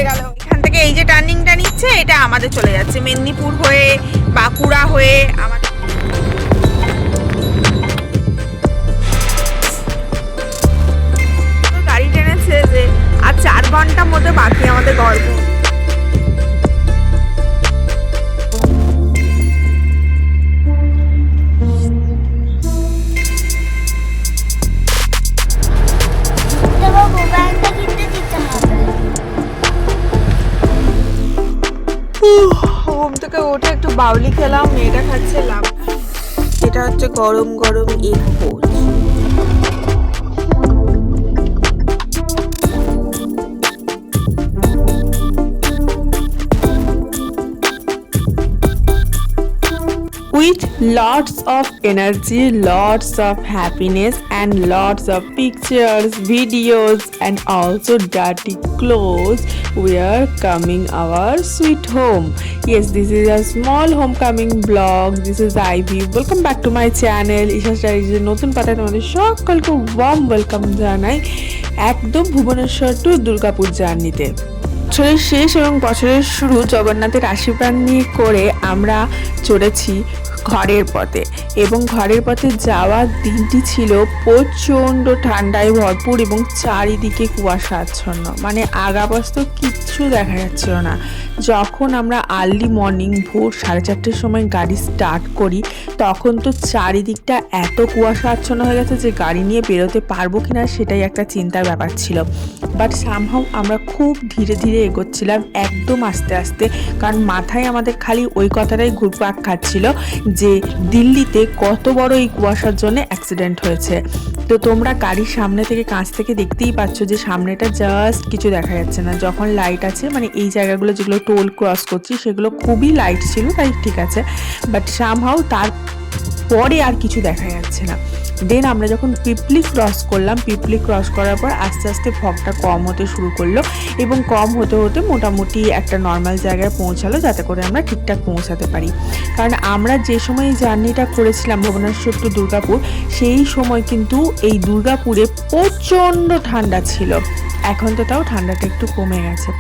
হয়ে গেল। এখান থেকে এই যে টার্নিংটা নিচ্ছে এটা আমাদের চলে যাচ্ছে মেদিনীপুর হয়ে, বাঁকুড়া হয়ে। আমাদের গাড়ি টেনেছে যে আর 4 ঘন্টার মধ্যে বাকি আমাদের গল্প। ঘুম থেকে উঠে একটু বাউলি খেলাম, মেয়েটা খাচ্ছে লাভ। এটা হচ্ছে গরম গরম egg poach. With lots of energy, lots of happiness and lots of pictures, videos and also dirty clothes, we are coming our sweet home. Yes, this is a small homecoming vlog. This is Ivy. Welcome back to my channel. Isha Diaries এর নতুন পাতায় তোমাদের সকলকে warm welcome জানাই একদম Bhubaneswar two Durgapur জার্নিতে। বছরের শেষ এবং বছরের শুরু জগন্নাথের আশীর্বাদ নিয়ে করে আমরা চড়েছি ঘরের পথে, এবং ঘরের পথে যাওয়ার দিনটি ছিল প্রচণ্ড ঠান্ডায় ভরপুর এবং চারিদিকে কুয়াশা আচ্ছন্ন, মানে আগাপাস্ত কিচ্ছু দেখা যাচ্ছিল না। যখন আমরা আর্লি মর্নিং ভোর 4:30টার সময় গাড়ি স্টার্ট করি তখন তো চারিদিকটা এত কুয়াশা আচ্ছন্ন হয়ে গেছে যে গাড়ি নিয়ে বেরোতে পারবো কিনা সেটাই একটা চিন্তার ব্যাপার ছিল। বাট সামহাউ আমরা খুব ধীরে ধীরে এগোচ্ছিলাম, একদম আস্তে আস্তে, কারণ মাথায় আমাদের খালি ওই কথাটাই ঘুরপাক খাচ্ছিল যে দিল্লিতে কত বড় এই কুয়াশার জন্য অ্যাক্সিডেন্ট হয়েছে। তো তোমরা গাড়ির সামনে থেকে কাঁচ থেকে দেখতেই পাচ্ছ যে সামনেটা জাস্ট কিছু দেখা যাচ্ছে না। যখন লাইট আছে, মানে এই জায়গাগুলো যেগুলো টোল ক্রস করছি সেগুলো খুবই লাইট ছিল, তাই ঠিক আছে, বাট সামহাউ তার পরে আর কিছু দেখা যাচ্ছে না। দেন আমরা যখন পিপলি ক্রস করলাম, পিপলি ক্রস করার পর আস্তে আস্তে ফগটা কম হতে শুরু করলো এবং কম হতে হতে মোটামুটি একটা নর্মাল জায়গায় পৌঁছালো যাতে করে আমরা ঠিকঠাক পৌঁছাতে পারি। কারণ আমরা যে সময় এই জার্নিটা করেছিলাম ভুবনেশ্বর টু দুর্গাপুর, সেই সময় কিন্তু এই দুর্গাপুরে প্রচণ্ড ঠান্ডা ছিল। এখন তো তাও ঠান্ডাটা একটু কমে গেছে।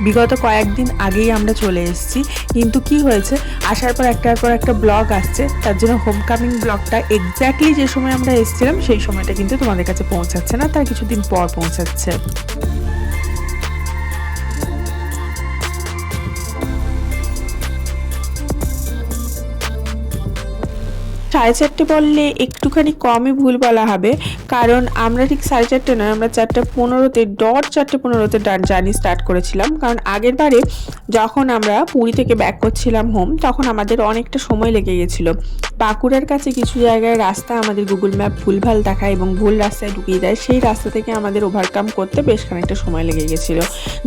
বিগত কয়েকদিন আগেই আমরা চলে এসেছি, কিন্তু কি হয়েছে, আসার পর একটার পর একটা ব্লগ আসছে, তার জন্য হোমকামিং ব্লগটা এক্স্যাক্টলি যে সময় আমরা এসেছিলাম সেই সময়টা কিন্তু তোমাদের কাছে পৌঁছাচ্ছে না, তার কিছুদিন পর পৌঁছাচ্ছে। 4:30 বললে একটুখানি কমই ভুল বলা হবে, কারণ আমরা ঠিক 4:30 নয়, আমরা 4:15-তে ডট 4:15-তে জার্নি স্টার্ট করেছিলাম। কারণ আগের বারে যখন আমরা পুরী থেকে ব্যাক করছিলাম হোম, তখন আমাদের অনেকটা সময় লেগে গেছিলো। বাঁকুড়ার কাছে কিছু জায়গায় রাস্তা আমাদের গুগল ম্যাপ ভুলভাল দেখায় এবং ভুল রাস্তায় ঢুকিয়ে দেয়, সেই রাস্তা থেকে আমাদের ওভারকাম করতে বেশ খানিকটা সময় লেগে গেছিলো।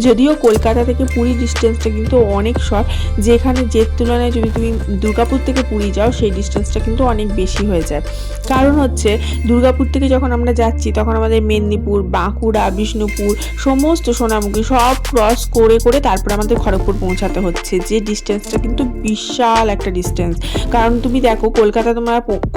যদিও কলকাতা থেকে পুরী ডিস্টেন্সটা কিন্তু অনেক শর্ট, যেখানে যে তুলনায় যদি তুমি দুর্গাপুর থেকে পুরী যাও সেই ডিস্টেন্সটা কিন্তু অনেক বেশি হয়ে যায়। কারণ হচ্ছে দুর্গাপুর থেকে যখন আমরা যাচ্ছি তখন আমাদের মেদিনীপুর, বাঁকুড়া, বিষ্ণুপুর, সমস্ত সোনামুখী সব ক্রস করে করে তারপর আমাদের খড়গপুর পৌঁছাতে হচ্ছে, যে ডিস্টেন্সটা কিন্তু বিশাল একটা ডিস্টেন্স। কারণ তুমি দেখো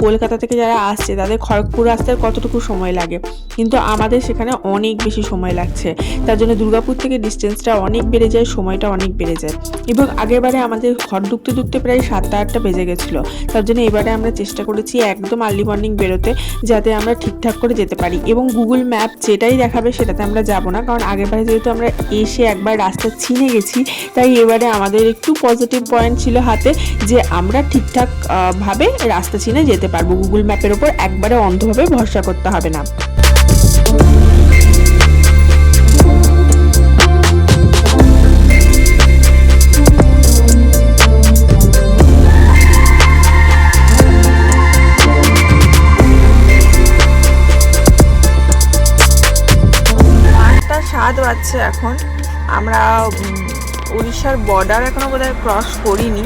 কলকাতা থেকে যারা আসছে তাদের খড়গপুর আসতে কতটুকু সময় লাগে, কিন্তু আমাদের সেখানে অনেক বেশি সময় লাগছে। তার জন্য দুর্গাপুর থেকে ডিস্টেন্সটা অনেক বেড়ে যায়, সময়টা অনেক বেড়ে যায়। এবং আগেরবারে আমাদের ঘর ঢুকতে প্রায় 7-8টা বেজে গেছিলো। তার জন্য এবারে আমরা চেষ্টা করেছি একদম আর্লি মর্নিং বেরোতে, যাতে আমরা ঠিকঠাক করে যেতে পারি। এবং গুগল ম্যাপ যেটাই দেখাবে সেটাতে আমরা যাব না, কারণ আগেরবারে যেহেতু আমরা এসে একবার রাস্তা চিনে গেছি, তাই এবারে আমাদের একটু পজিটিভ পয়েন্ট ছিল হাতে যে আমরা ঠিকঠাক ভাবে রাস্তা চিনে যেতে পারবো। গুগল ম্যাপের ওপর একবারে অন্ধভাবে ভরসা করতে হবে না। বাজছে এখন, আমরা উড়িষ্যার বর্ডার এখনো বোধহয় ক্রস করিনি।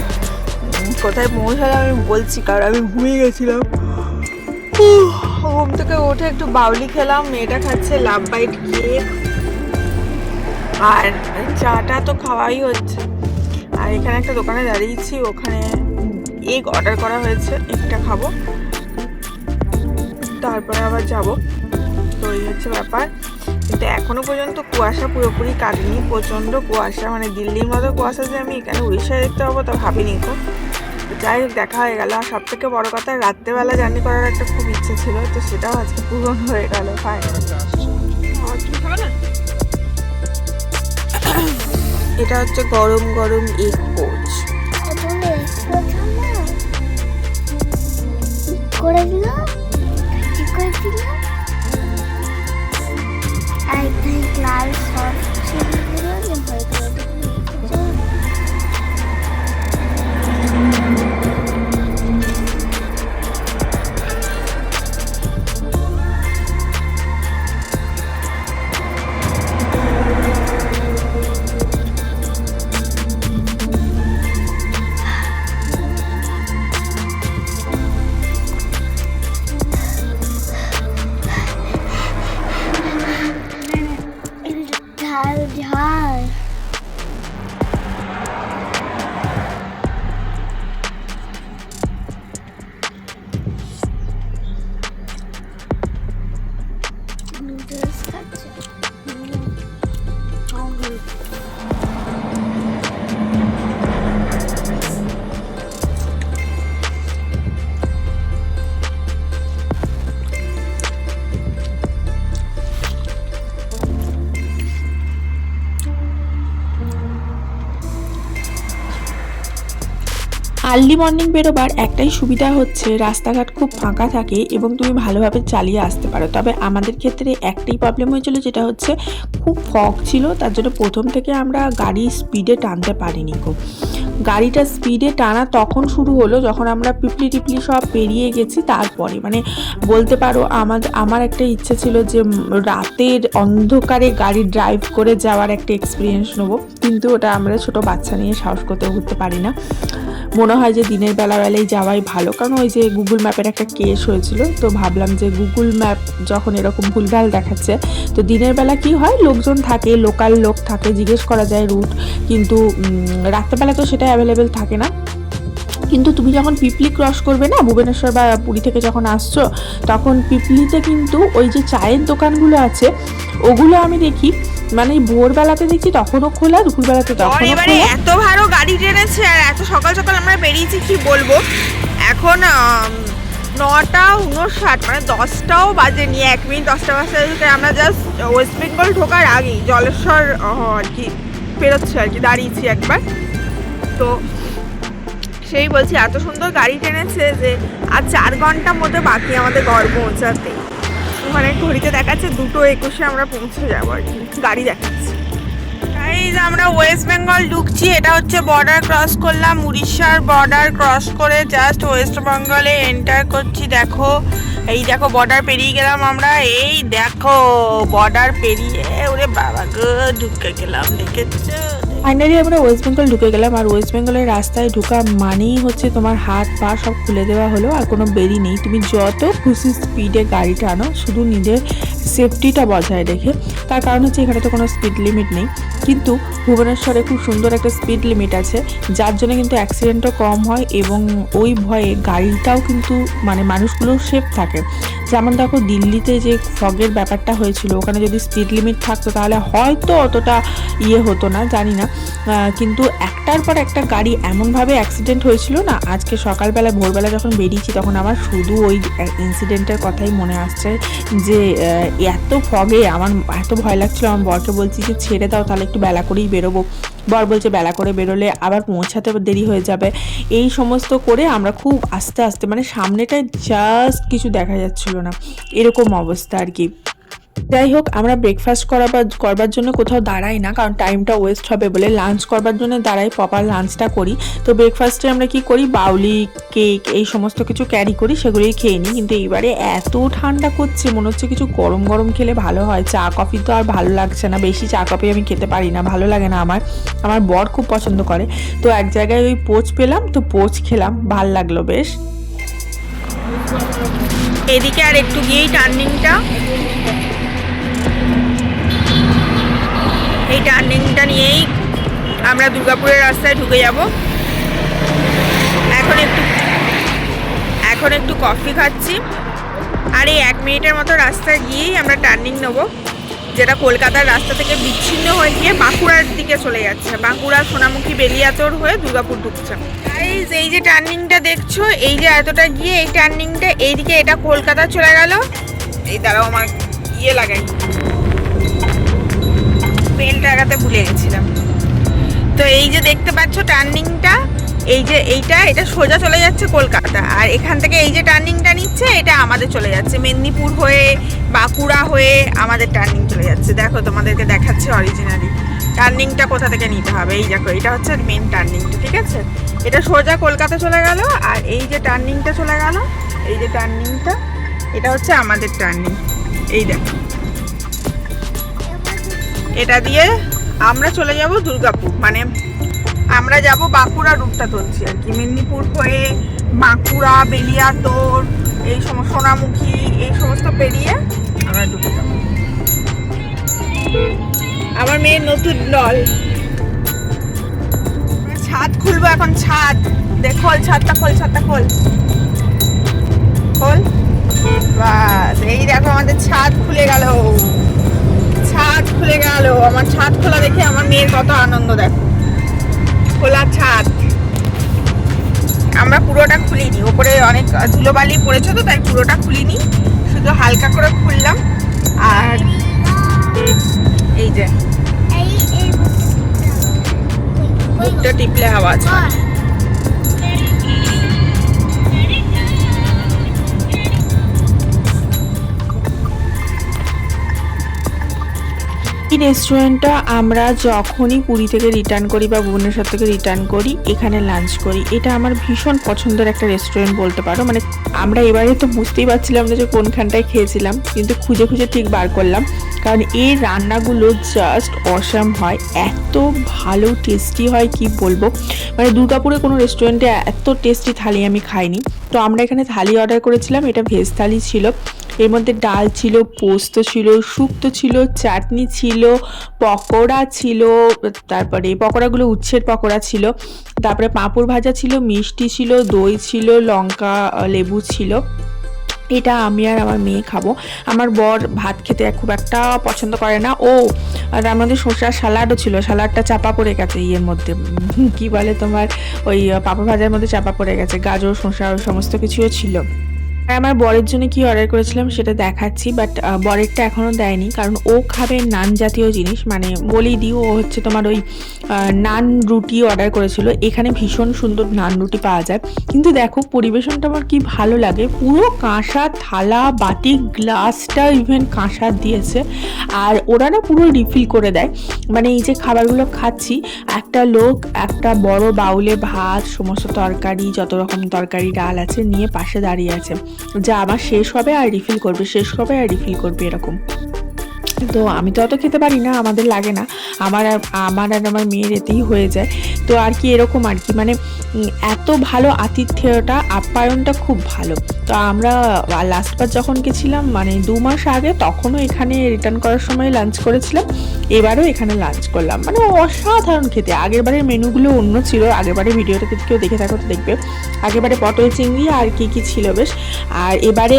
কোথায় পৌঁছালাম আমি বলছি, কারণ আমি ঘুমিয়ে গেছিলাম। ঘুম থেকে উঠে একটু বাউলি খেলাম, মেয়েটা খাচ্ছে লাভ বাইট কেক, আর চাটা তো খাওয়াই হচ্ছে। আর এখানে একটা দোকানে দাঁড়িয়েছি, ওখানে এগ অর্ডার করা হয়েছে, এগটা খাবো, তারপরে আবার যাব। তো এই হচ্ছে ব্যাপার। কিন্তু এখনো পর্যন্ত কুয়াশা পুরোপুরি কাটেনি, প্রচণ্ড কুয়াশা, মানে দিল্লির মতো কুয়াশা যে আমি এখানে উড়িষ্যায় দেখতে পাবো তা ভাবিনি তো। যাই হোক দেখা হয়ে গেল। আর সব থেকে বড় কথা, রাত্রেবেলা জার্নি করার একটা খুব ইচ্ছে ছিল, তো সেটাও আজকে পূরণ হয়ে গেল। এটা হচ্ছে গরম গরম এগ পোচ করে দিল, লাল সস ঝাল। নুডলস খাচ্ছে। আর্লি মর্নিং বেরোবার একটাই সুবিধা হচ্ছে রাস্তাঘাট খুব ফাঁকা থাকে এবং তুমি ভালোভাবে চালিয়ে আসতে পারো। তবে আমাদের ক্ষেত্রে একটাই প্রবলেম হয়েছিল, যেটা হচ্ছে খুব ফগ ছিল, তার জন্য প্রথম থেকে আমরা গাড়ি স্পিডে টানতে পারিনি। খুব গাড়িটা স্পিডে টানা তখন শুরু হলো যখন আমরা পিপলি টিপলি সব পেরিয়ে গেছি। তারপরে মানে বলতে পারো আমার একটা ইচ্ছে ছিল যে রাতের অন্ধকারে গাড়ি ড্রাইভ করে যাওয়ার একটা এক্সপিরিয়েন্স নেবো, কিন্তু ওটা আমরা ছোট বাচ্চা নিয়ে সাহস করতে উঠতে পারি না। মনে হয় যে দিনের বেলায় যাওয়াই ভালো, কারণ ওই যে গুগল ম্যাপের একটা কেস হয়েছিল, তো ভাবলাম যে গুগল ম্যাপ যখন এরকম ভুলভাল দেখাচ্ছে, তো দিনের বেলা কি হয়, লোকজন থাকে, লোকাল লোক থাকে, জিজ্ঞেস করা যায় রুট, কিন্তু রাত্রেবেলা তো সেটা অ্যাভেলেবেল থাকে না। কিন্তু তুমি যখন পিপলি ক্রস করবে না, ভুবনেশ্বর বা পুরী থেকে যখন আসছো, তখন পিপলিতে কিন্তু ওই যে চায়ের দোকানগুলো আছে, ওগুলো আমি দেখি মানে ভোরবেলাতে দেখছি তখনও খোলা, দুপুরবেলাতে তখনও খোলা। এত ভালো গাড়ি টেনেছে আর এত সকাল সকাল আমরা বেরিয়েছি, কি বলবো। এখন 9:59, মানে 10টাও বাজেনি, 1 মিনিট 10টা বাজতে আমরা জাস্ট ওয়েস্ট বেঙ্গল ঢোকার আগেই জলেশ্বর আর কি পেরোচ্ছে আর কি, দাঁড়িয়েছি একবার। তো সেই বলছি এত সুন্দর গাড়ি টেনেছে যে আর 4 ঘন্টার মধ্যে বাকি আমাদের ঘর পৌঁছাতে। মানে ঘড়িতে দেখাচ্ছে 2:21 আমরা পৌঁছে যাবো আর কি, গাড়ি দেখাচ্ছে। গাইস আমরা ওয়েস্ট বেঙ্গল ঢুকছি, এটা হচ্ছে বর্ডার ক্রস করলাম, উড়িষ্যার বর্ডার ক্রস করে জাস্ট ওয়েস্ট বেঙ্গলে এন্টার করছি। দেখো এই দেখো বর্ডার পেরিয়ে গেলাম আমরা, এই দেখো বর্ডার পেরিয়ে ওরে বাবা গো ঢুকে গেলাম, দেখেছো। ফাইনালি আমরা ওয়েস্ট বেঙ্গল ঢুকে গেলাম। আর ওয়েস্ট বেঙ্গলের রাস্তায় ঢুকা মানেই হচ্ছে তোমার হাত পা সব খুলে দেওয়া হলো, আর কোনো বেরি নেই। তুমি যত খুশি স্পিডে গাড়ি টানো, শুধু নিজের সেফটিটা বজায় রেখে। তার কারণ হচ্ছে এখানে তো কোনো স্পিড লিমিট নেই, কিন্তু ভুবনেশ্বরে খুব সুন্দর একটা স্পিড লিমিট আছে, যার জন্য কিন্তু অ্যাক্সিডেন্টও কম হয় এবং ওই ভয়ে গাড়িটাও কিন্তু মানে মানুষগুলোও সেফ থাকে। যেমন দেখো দিল্লিতে যে ফগের ব্যাপারটা হয়েছিল, ওখানে যদি স্পিড লিমিট থাকতো তাহলে হয়তো অতটা হতো না, জানি না, কিন্তু একটার পর একটা গাড়ি এমনভাবে অ্যাক্সিডেন্ট হয়েছিল না। আজকে সকালবেলা ভোরবেলা যখন বেরিয়েছি তখন আমার শুধু ওই ইনসিডেন্টের কথাই মনে আসছে, যে এত ফগে আমার এত ভয় লাগছিল। আমার বরকে বলছি যে ছেড়ে দাও, তাহলে একটু বেলা করেই বেরোবো। বর বলছে বেলা করে বেরোলে আবার পৌঁছাতে দেরি হয়ে যাবে। এই সমস্ত করে আমরা খুব আস্তে আস্তে, মানে সামনেটায় জাস্ট কিছু দেখা যাচ্ছিল না, এরকম অবস্থা আর কি। যাই হোক আমরা ব্রেকফাস্ট করবার জন্য কোথাও দাঁড়াই না, কারণ টাইমটা ওয়েস্ট হবে বলে। লাঞ্চ করবার জন্য দাঁড়াই, প্রপার লাঞ্চটা করি। তো ব্রেকফাস্টে আমরা কি করি, বাউলি, কেক, এই সমস্ত কিছু ক্যারি করি, সেগুলোই খেয়ে নিই। কিন্তু এইবারে এত ঠান্ডা করছে, মনে হচ্ছে কিছু গরম গরম খেলে ভালো হয়। চা কফি তো আর ভালো লাগছে না, বেশি চা কফি আমি খেতে পারি না, ভালো লাগে না আমার বর খুব পছন্দ করে। তো এক জায়গায় ওই পোচ পেলাম, তো পোচ খেলাম, ভাল লাগলো বেশ। এদিকে আর একটু গিয়েই টার্নিংটা, এই টার্নিংটা নিয়েই আমরা দুর্গাপুরের রাস্তায় ঢুকে যাব। এখন একটু কফি খাচ্ছি, আর এই 1 মিনিটের মতো রাস্তায় গিয়েই আমরা টার্নিং নেব। যেটা কলকাতার রাস্তা থেকে বিচ্ছিন্ন হয়ে গিয়ে বাঁকুড়ার দিকে চলে যাচ্ছে, বাঁকুড়া সোনামুখী বেলিয়াতোড় হয়ে দুর্গাপুর ঢুকছে। এই যে টার্নিংটা দেখছো, এই যে এতটা গিয়ে এই টার্নিংটা এইদিকে, এটা কলকাতা চলে গেল। এই দাঁড়াও, আমার লাগাই, বেলটা লাগাতে ভুলে গেছিলাম। তো এই যে দেখতে পাচ্ছ টার্নিংটা, এই যে এটা সোজা চলে যাচ্ছে কলকাতা, আর এখান থেকে এই যে টার্নিংটা নিচ্ছে এটা আমাদের চলে যাচ্ছে মেদিনীপুর হয়ে, বাঁকুড়া হয়ে আমাদের টার্নিং চলে যাচ্ছে। দেখো তোমাদেরকে দেখাচ্ছে অরিজিনালি টার্নিংটা কোথা থেকে নিতে হবে। এই দেখো, এটা হচ্ছে মেন টার্নিংটা, ঠিক আছে? এটা সোজা কলকাতা চলে গেল, আর এই যে টার্নিংটা চলে গেল, এই যে টার্নিংটা, এটা হচ্ছে আমাদের টার্নিং। এই দেখো, এটা দিয়ে আমরা চলে যাব দুর্গাপুর, মানে আমরা যাব বাঁকুড়া রুটটা ধরছি আর কি, মেদিনীপুর হয়ে বাঁকুড়া, বেলিয়াতোড়, এই সমস্ত সোনামুখী, এই সমস্ত পেরিয়ে আমরা ঢুকে যাব। আমার মেয়ের নতুন দল, ছাদ খুলবো এখন, ছাদ দেখো, ছাদটা খোল, ছাদটা খোল, খোল, বাস। এই দেখো আমাদের ছাদ খুলে গেল, ছাদ খুলে গেল। আমার ছাদ খোলা দেখে আমার মেয়ের কত আনন্দ, দেখো খোলা ছাদ। আমরা পুরোটা খুলিনি, ওপরে অনেক ধুলোবালি পড়েছে তো তাই পুরোটা খুলিনি, শুধু হালকা করে খুললাম। আর এই যে মুখটা টিপলে আওয়াজ হয়। এই রেস্টুরেন্টটা আমরা যখনই পুরী থেকে রিটার্ন করি বা ভুবনেশ্বর থেকে রিটার্ন করি এখানে লাঞ্চ করি। এটা আমার ভীষণ পছন্দের একটা রেস্টুরেন্ট বলতে পারো। মানে আমরা এবারে তো বুঝতেই পারছিলাম না যে কোনখানটায় খেয়েছিলাম, কিন্তু খুঁজে খুঁজে ঠিক বার করলাম, কারণ এই রান্নাগুলো জাস্ট অসাম হয়, এত ভালো টেস্টি হয় কি বলবো। মানে দুর্গাপুরে কোনো রেস্টুরেন্টে এত টেস্টি থালি আমি খাইনি। তো আমরা এখানে থালি অর্ডার করেছিলাম, এটা ভেজ থালি ছিল। এর মধ্যে ডাল ছিল, পোস্ত ছিল, শুক্তো ছিল, চাটনি ছিল, পকোড়া ছিল, তারপরে পকোড়াগুলো উচ্ছের পকোড়া ছিল, তারপরে পাঁপড় ভাজা ছিল, মিষ্টি ছিল, দই ছিল, লঙ্কা লেবু ছিল। এটা আমি আর আমার মেয়ে খাবো। আমার বর ভাত খেতে খুব একটা পছন্দ করে না। আর আমাদের শসার সালাডও ছিল, সালাডটা চাপা পড়ে গেছে ইয়ের মধ্যে, কি বলে তোমার ওই পাঁপড় ভাজার মধ্যে চাপা পড়ে গেছে, গাজর শসা সমস্ত কিছুও ছিল। আর আমার বরের জন্য কি অর্ডার করেছিলাম সেটা দেখাচ্ছি, বাট বরেরটা এখনও দেয়নি, কারণ ও খাবে নান জাতীয় জিনিস। মানে বলেই দিই, ও হচ্ছে তোমার ওই নান রুটি অর্ডার করেছিল। এখানে ভীষণ সুন্দর নান রুটি পাওয়া যায়, কিন্তু দেখো পরিবেশনটা আমার কি ভালো লাগে, পুরো কাঁসা থালা বাটি, গ্লাসটা ইভেন কাঁসার দিয়েছে, আর ওরা না পুরো রিফিল করে দেয়। মানে এই যে খাবারগুলো খাচ্ছি, একটা লোক একটা বড় বাউলে ভাত, সমস্ত তরকারি, যত রকম তরকারি ডাল আছে নিয়ে পাশে দাঁড়িয়ে আছে, যা আবার শেষ হবে আর রিফিল করবে, শেষ হবে আর রিফিল করবে, এরকম। তো আমি তো অত খেতে পারি না, আমাদের লাগে না, আমার আর আমার মেয়ের এতেই হয়ে যায়। তো আর কি এরকম আর কি, মানে এত ভালো আতিথ্যটা, আপ্যায়নটা খুব ভালো। তো আমরা লাস্টবার যখন গেছিলাম মানে 2 মাস আগে, তখনও এখানে রিটার্ন করার সময় লাঞ্চ করেছিলাম, এবারও এখানে লাঞ্চ করলাম। মানে অসাধারণ খেতে। আগেরবারের মেনুগুলো অন্য ছিল, আগেরবারের ভিডিওটা যদি কেউ দেখে থাকো তো দেখবে, আগেরবারে পটল চিংড়ি আর কি ছিল বেশ, আর এবারে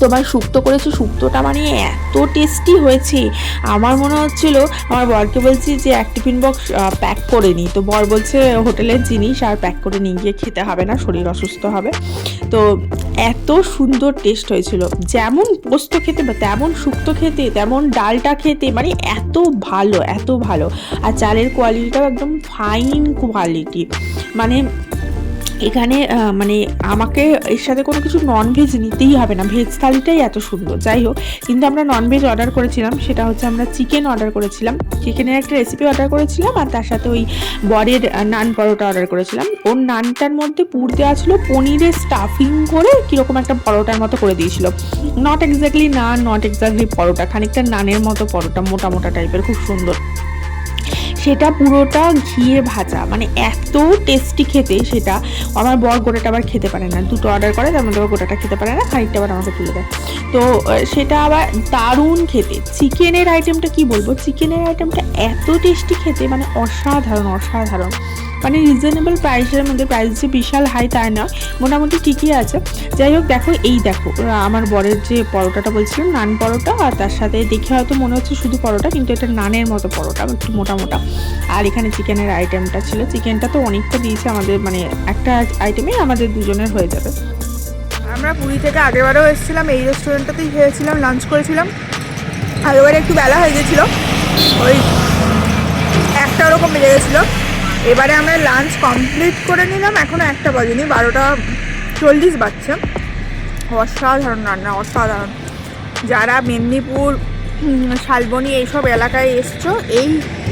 তোমার শুক্তো করেছে, শুক্তোটা মানে এত টেস্টি হয়েছে, আমার মনে হচ্ছিল, আমার বরকে বলছি যে এক টিফিন বক্স প্যাক করে নিই, তো বর বলছে হোটেলের জিনিস আর প্যাক করে নিয়ে গিয়ে খেতে হবে না, শরীর অসুস্থ হবে। তো এত সুন্দর টেস্ট হয়েছিল, যেমন পোস্ত খেতে তেমন শুক্তো খেতে, তেমন ডালটা খেতে, মানে এত ভালো, এত ভালো। আর চালের কোয়ালিটিটাও একদম ফাইন কোয়ালিটি। মানে এখানে মানে আমাকে এর সাথে কোনো কিছু ননভেজ নিতেই হবে না, ভেজ থালিটাই এত সুন্দর। যাই হোক, কিন্তু আমরা ননভেজ অর্ডার করেছিলাম, সেটা হচ্ছে আমরা চিকেন অর্ডার করেছিলাম, চিকেনের একটা রেসিপি অর্ডার করেছিলাম, আর তার সাথে ওই বরের নান পরোটা অর্ডার করেছিলাম। ওর নানটার মধ্যে পুর দেওয়া ছিল পনিরের স্টাফিং করে, কীরকম একটা পরোটার মতো করে দিয়েছিল, not exactly naan, not exactly paratha, খানিকটা নানের মতো পরোটা, মোটা মোটা টাইপের, খুব সুন্দর। সেটা পুরোটা ঘিয়ে ভাজা, মানে এত টেস্টি খেতে সেটা। আমার বর গোটাটা আবার খেতে পারে না, দুটো অর্ডার করে, তার মধ্যে গোটাটা খেতে পারে না, খানিকটা আবার আমাকে তুলে দেয়। তো সেটা আবার দারুণ খেতে। চিকেনের আইটেমটা কি বলবো, চিকেনের আইটেমটা এত টেস্টি খেতে, মানে অসাধারণ অসাধারণ। মানে রিজনেবল প্রাইসের মধ্যে, প্রাইস যে বিশাল হাই তাই নয়, মোটামুটি ঠিকই আছে। যাই হোক দেখো, এই দেখো আমার বরের যে পরোটাটা বলছিলাম, নান পরোটা, আর তার সাথে দেখে হয়তো মনে হচ্ছে শুধু পরোটা, কিন্তু এটা নানের মতো পরোটা, একটু মোটা মোটা। আর এখানে চিকেনের আইটেমটা ছিল, চিকেনটা তো অনেকটা দিয়েছে আমাদের, মানে একটা আইটেমে আমাদের দুজনের হয়ে যাবে। আমরা পুরী থেকে আগেরবারও এসেছিলাম, এই রেস্টুরেন্টটাতেই খেয়েছিলাম, লাঞ্চ করেছিলাম। আগেবারে একটু বেলা হয়ে গেছিলো, ওই একটা ওরকম বেজে গেছিলো। এবারে আমরা লাঞ্চ কমপ্লিট করে নিলাম, এখনও 1টা বাজেনি, 12:40 বাজছে। অসাধারণ রান্না, অসাধারণ। যারা মেদিনীপুর, শালবনী এইসব এলাকায় এসছো, এই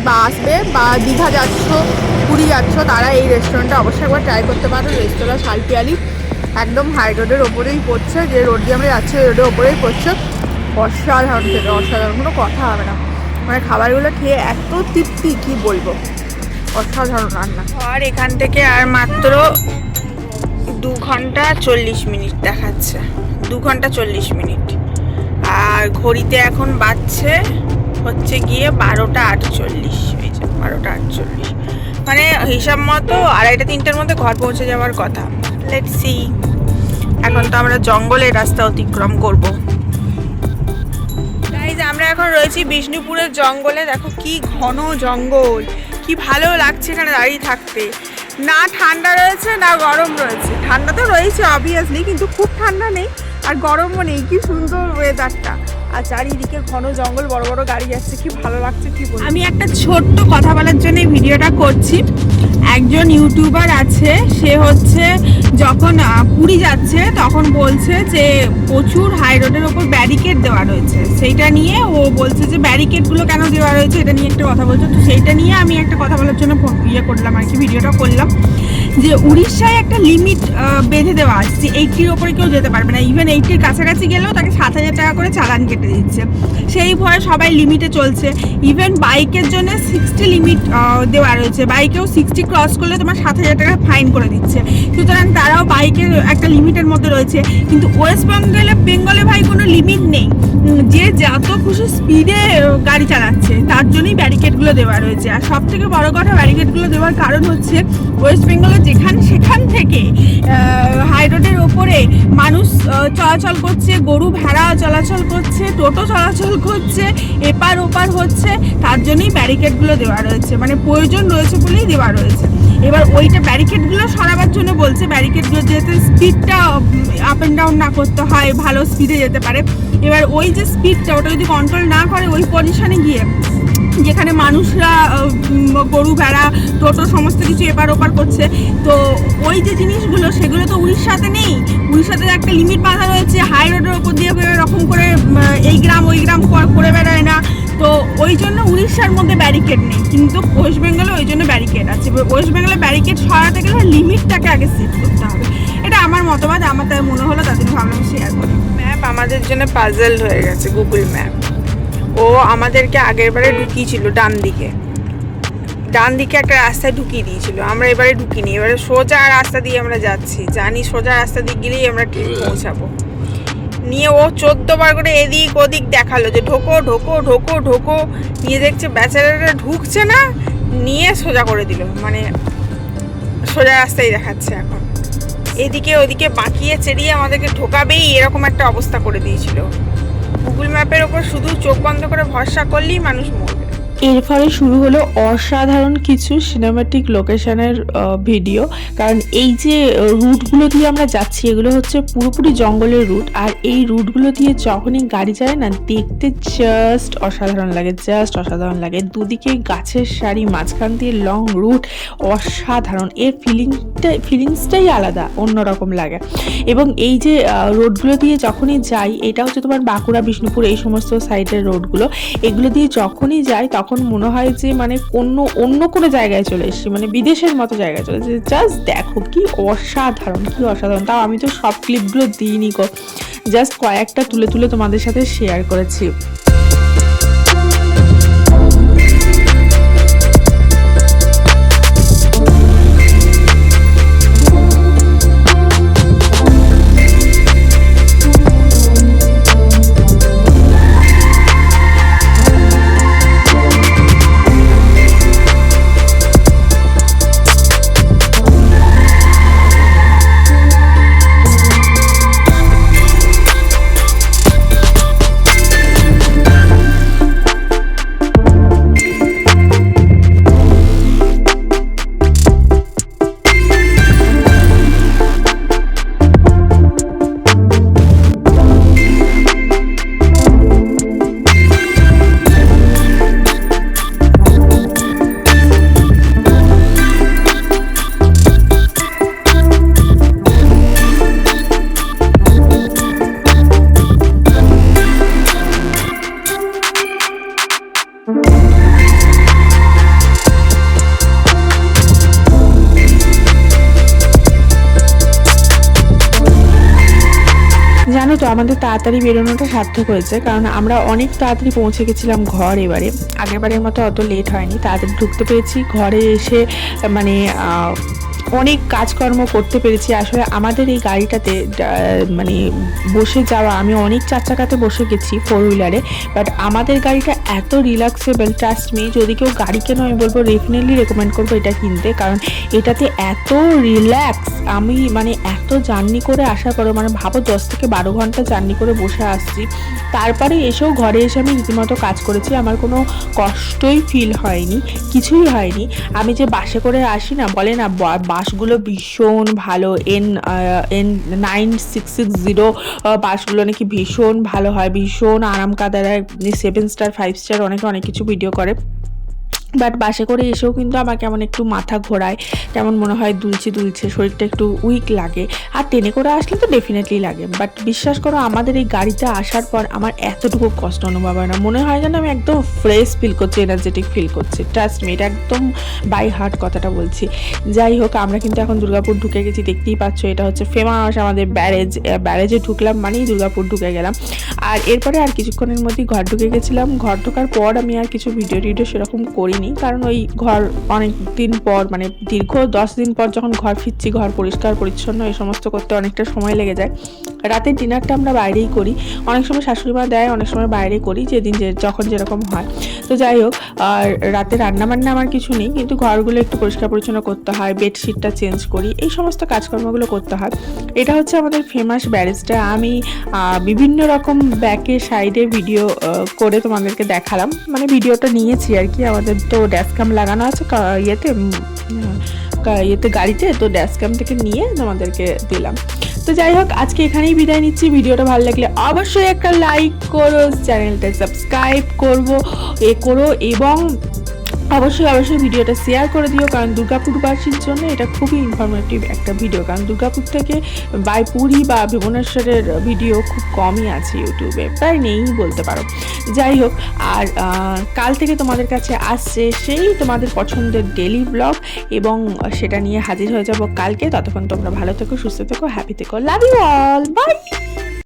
বা আসবে বা দীঘা যাচ্ছ, পুরী যাচ্ছ, তারা এই রেস্টুরেন্টটা অবশ্যই একবার ট্রাই করতে পারো। রেস্তোরাঁ শালপিয়ালি, একদম হাই রোডের ওপরেই পড়ছে, যে রোড দিয়ে আমরা যাচ্ছি ওই রোডের ওপরেই পড়ছে। অসাধারণ খেতে, অসাধারণ, কোনো কথা হবে না। মানে খাবারগুলো খেয়ে এত তৃপ্তি, কী বলবো, অসাধারণ রান্না। আর এখান থেকে আর মাত্র 2 ঘন্টা 40 মিনিট দেখাচ্ছে, 2 ঘন্টা 40 মিনিট। আর ঘড়িতে এখন বাজছে হচ্ছে গিয়ে 12:48, এই যে 12:48, মানে হিসাব মতো 2:30-3টার মধ্যে ঘর পৌঁছে যাওয়ার কথা। Let's see. এখন তো আমরা জঙ্গলের রাস্তা অতিক্রম করব। গাইজ, আমরা এখন রয়েছি বিষ্ণুপুরের জঙ্গলে। দেখো কি ঘন জঙ্গল, কি ভালো লাগছে এখানে দাঁড়িয়ে থাকতে। না ঠান্ডা রয়েছে না গরম রয়েছে, ঠান্ডা তো রয়েছে অবভিয়াসলি, কিন্তু খুব ঠান্ডা নেই আর গরমও নেই। কি সুন্দর ওয়েদারটা, আর চারিদিকে ঘন জঙ্গল, বড় বড় গাড়ি যাচ্ছে, কি ভালো লাগছে কি বলবো। আমি একটা ছোট্ট কথা বলার জন্য এই ভিডিওটা করছি। একজন ইউটিউবার আছে, সে হচ্ছে যখন পুরী যাচ্ছে তখন বলছে যে প্রচুর হাই রোডের ওপর ব্যারিকেড দেওয়া রয়েছে, সেইটা নিয়ে ও বলছে যে ব্যারিকেডগুলো কেন দেওয়া রয়েছে, এটা নিয়ে একটা কথা বলছে। তো সেইটা নিয়ে আমি একটা কথা বলার জন্য করলাম আর কি, ভিডিওটা করলাম। যে উড়িষ্যায় একটা লিমিট বেঁধে দেওয়া আছে যে 80-র ওপরে কেউ যেতে পারবে না, ইভেন 80-র কাছাকাছি গেলেও তাকে 7,000 টাকা করে চালান কেটে দিচ্ছে। সেই ভয়ে সবাই লিমিটে চলছে। ইভেন বাইকের জন্য 60 লিমিট দেওয়া রয়েছে, বাইকেও 60 ক্রস করলে তোমার 7,000 টাকা ফাইন করে দিচ্ছে। সুতরাং তারাও বাইকের একটা লিমিটের মধ্যে রয়েছে। কিন্তু ওয়েস্ট বেঙ্গলে ভাই কোনো লিমিট নেই, যে যত খুশি স্পিডে গাড়ি চালাচ্ছে, তার জন্যই ব্যারিকেডগুলো দেওয়া রয়েছে। আর সব থেকে বড় কথা, ব্যারিকেডগুলো দেওয়ার কারণ হচ্ছে ওয়েস্ট বেঙ্গলে সেখান থেকে হাই রোডের ওপরে মানুষ চলাচল করছে, গরু ভেড়া চলাচল করছে, টোটো চলাচল করছে, এপার ওপার হচ্ছে, তার জন্যই ব্যারিকেডগুলো দেওয়া রয়েছে। মানে প্রয়োজন রয়েছে বলেই দেওয়া রয়েছে। এবার ওইটা ব্যারিকেডগুলো সরাবার জন্য বলছে, ব্যারিকেডগুলো যেহেতু স্পিডটা আপ অ্যান্ড ডাউন না করতে হয়, ভালো স্পিডে যেতে পারে। এবার ওই যে স্পিডটা, ওটা যদি কন্ট্রোল না করে ওই পজিশনে গিয়ে, যেখানে মানুষরা গরু ভেড়া টোটো সমস্ত কিছু এপার ওপার করছে, তো ওই যে জিনিসগুলো সেগুলো তো উড়িষ্যাতে নেই। উড়িষ্যাতে একটা লিমিট বাঁধা রয়েছে, হাই রোডের ওপর দিয়ে এরকম করে এই গ্রাম ওই গ্রাম করে বেড়ায় না। তো ওই জন্য উড়িষ্যার মধ্যে ব্যারিকেড নেই, কিন্তু ওয়েস্ট বেঙ্গলে ওই জন্য ব্যারিকেড আছে। ওয়েস্ট বেঙ্গলে ব্যারিকেড সরাতে গেলে লিমিটটাকে আগে সেট করতে হবে। এটা আমার মতবাদ, আমার তাই মনে হলো, তার জন্য ভাবলাম শেয়ার করি। ম্যাপ আমাদের জন্য পাজল হয়ে গেছে, গুগল ম্যাপ। ও আমাদেরকে আগের বারে ঢুকিয়েছিল ডান দিকে একটা রাস্তায় ঢুকিয়ে দিয়েছিল, আমরা এবারে ঢুকিনি। এবারে সোজা রাস্তা দিয়ে আমরা যাচ্ছি, জানি সোজা রাস্তা দিয়ে গেলেই আমরা ঠিক পৌঁছাবো। নিয়ে ও 14 বার করে এদিক ওদিক দেখালো যে ঢোকো ঢোকো ঢোকো ঢোকো, নিয়ে দেখছে বেচারাটা ঢুকছে না, নিয়ে সোজা করে দিল। মানে সোজা রাস্তায় দেখাচ্ছে এখন, এদিকে ওদিকে বাঁকিয়ে চেরিয়ে আমাদেরকে ঢোকাবেই, এরকম একটা অবস্থা করে দিয়েছিল। গুগল ম্যাপের ওপর শুধু চোখ বন্ধ করে ভরসা করলেই মানুষ মরবে। এর ফলে শুরু হলো অসাধারণ কিছু সিনেম্যাটিক লোকেশনের ভিডিও। কারণ এই যে রুটগুলো দিয়ে আমরা যাচ্ছি, এগুলো হচ্ছে পুরোপুরি জঙ্গলের রুট। আর এই রুটগুলো দিয়ে যখনই গাড়ি যায় না, দেখতে জাস্ট অসাধারণ লাগে। দুদিকে গাছের সারি, মাঝখান দিয়ে লং রুট, অসাধারণ। এর ফিলিংসটাই আলাদা, অন্যরকম লাগে। এবং এই যে রোডগুলো দিয়ে যখনই যাই, এটা হচ্ছে তোমার বাঁকুড়া, বিষ্ণুপুর, এই সমস্ত সাইডের রোডগুলো, এগুলো দিয়ে যখনই যাই তখন মনে হয় যে মানে অন্য কোনো জায়গায় চলে এসেছি, মানে বিদেশের মতো জায়গায় চলে এসেছি। জাস্ট দেখো কি অসাধারণ। তাও আমি তো সব ক্লিপগুলো দিইনি গো, জাস্ট কয়েকটা তুলে তোমাদের সাথে শেয়ার করেছি। আমাদের তাড়াতাড়ি বেরোনোটা সার্থক হয়েছে, কারণ আমরা অনেক তাড়াতাড়ি পৌঁছে গেছিলাম ঘর। এবারে আগেরবারের মতো অত লেট হয়নি, তাড়াতাড়ি ঢুকতে পেরেছি ঘরে এসে, মানে অনেক কাজকর্ম করতে পেরেছি। আসলে আমাদের এই গাড়িটাতে মানে বসে যাওয়া, আমি অনেক চার চাকাতে বসে গেছি 4 হুইলারে, বাট আমাদের গাড়িটা এত রিল্যাক্সেবল, ট্রাস্ট মি, যদি কেউ গাড়ি কেন আমি বলবো ডেফিনেটলি রেকমেন্ড করবো এটা কিনতে, কারণ এটাতে এত রিল্যাক্স। আমি মানে এত জার্নি করে আসার পরে, মানে ভাবো 10 থেকে 12 ঘন্টা জার্নি করে বসে আসছি, তারপরে এসেও ঘরে এসে আমি রীতিমতো কাজ করেছি, আমার কোনো কষ্টই ফিল হয়নি, কিছুই হয়নি। আমি যে বাসে করে আসি না, বলে না বাসগুলো ভীষণ ভালো, N9660 বাসগুলো নাকি ভীষণ ভালো হয়, ভীষণ আরাম কাদায়, 7 স্টার 5 স্টার অনেকে অনেক কিছু ভিডিও করে, বাট বাসে করে এসেও কিন্তু আমার কেমন একটু মাথা ঘোরায়, কেমন মনে হয় দুলছে দুলছে, শরীরটা একটু উইক লাগে। আর ট্রেনে করে আসলে তো ডেফিনেটলি লাগে, বাট বিশ্বাস করো আমাদের এই গাড়িতে আসার পর আমার এতটুকু কষ্ট অনুভব হয় না, মনে হয় যেন আমি একদম ফ্রেশ ফিল করছি, এনার্জেটিক ফিল করছি। ট্রাস্ট মি, এটা একদম বাই হার্ট কথাটা বলছি। যাই হোক, আমরা কিন্তু এখন দুর্গাপুর ঢুকে গেছি, দেখতেই পাচ্ছ এটা হচ্ছে ফেমাস আমাদের ব্যারেজে ঢুকলাম মানেই দুর্গাপুর ঢুকে গেলাম। আর এরপরে আর কিছুক্ষণের মধ্যেই ঘর ঢুকে গেছিলাম। ঘর ঢোকার পর আমি আর কিছু ভিডিও সেরকম করিনি, কারণ ওই ঘর অনেক দিন পর, মানে দীর্ঘ 10 দিন পর যখন ঘর ফিরছি, ঘর পরিষ্কার পরিচ্ছন্ন এই সমস্ত করতে অনেকটা সময় লেগে যায়। রাতের ডিনারটা আমরা বাইরেই করি, অনেক সময় শাশুড়ি মা দেয়, অনেক সময় বাইরে করি, যেদিন যখন যেরকম হয়। তো যাই হোক, আর রাতে রান্নাবান্না আমার কিছু নেই, কিন্তু ঘরগুলো একটু পরিষ্কার পরিচ্ছন্ন করতে হয়, বেডশিটটা চেঞ্জ করি, এই সমস্ত কাজকর্মগুলো করতে হয়। এটা হচ্ছে আমাদের ফেমাস ব্যারেজটা। আমি বিভিন্ন রকম ব্যাকে সাইডে ভিডিও করে তোমাদেরকে দেখালাম, মানে ভিডিওটা নিয়েছি আর কি। আমাদের তো ড্যাশক্যাম লাগানো আছে ইয়েতে গাড়িতে, তো ড্যাশক্যাম থেকে নিয়ে তোমাদেরকে দিলাম। তো যাই হোক, আজকে এখানেই বিদায় নিচ্ছি। ভিডিওটা ভালো লাগলে অবশ্যই একটা লাইক করো, চ্যানেলটা সাবস্ক্রাইব করো এবং অবশ্যই ভিডিওটা শেয়ার করে দিও, কারণ দুর্গাপুরবাসীর জন্য এটা খুবই ইনফরমেটিভ একটা ভিডিও, কারণ দুর্গাপুর থেকে বাই পুরী বা ভুবনেশ্বরের ভিডিও খুব কমই আছে ইউটিউবে, প্রায় নেই বলতে পারো। যাই হোক, আর কাল থেকে তোমাদের কাছে আসছে সেই তোমাদের পছন্দের ডেলি ব্লগ, এবং সেটা নিয়ে হাজির হয়ে যাব কালকে। ততক্ষণ তোমরা ভালো থেকো, সুস্থ থেকো, হ্যাপি থেকো, লাভ ইউ অল, বাই।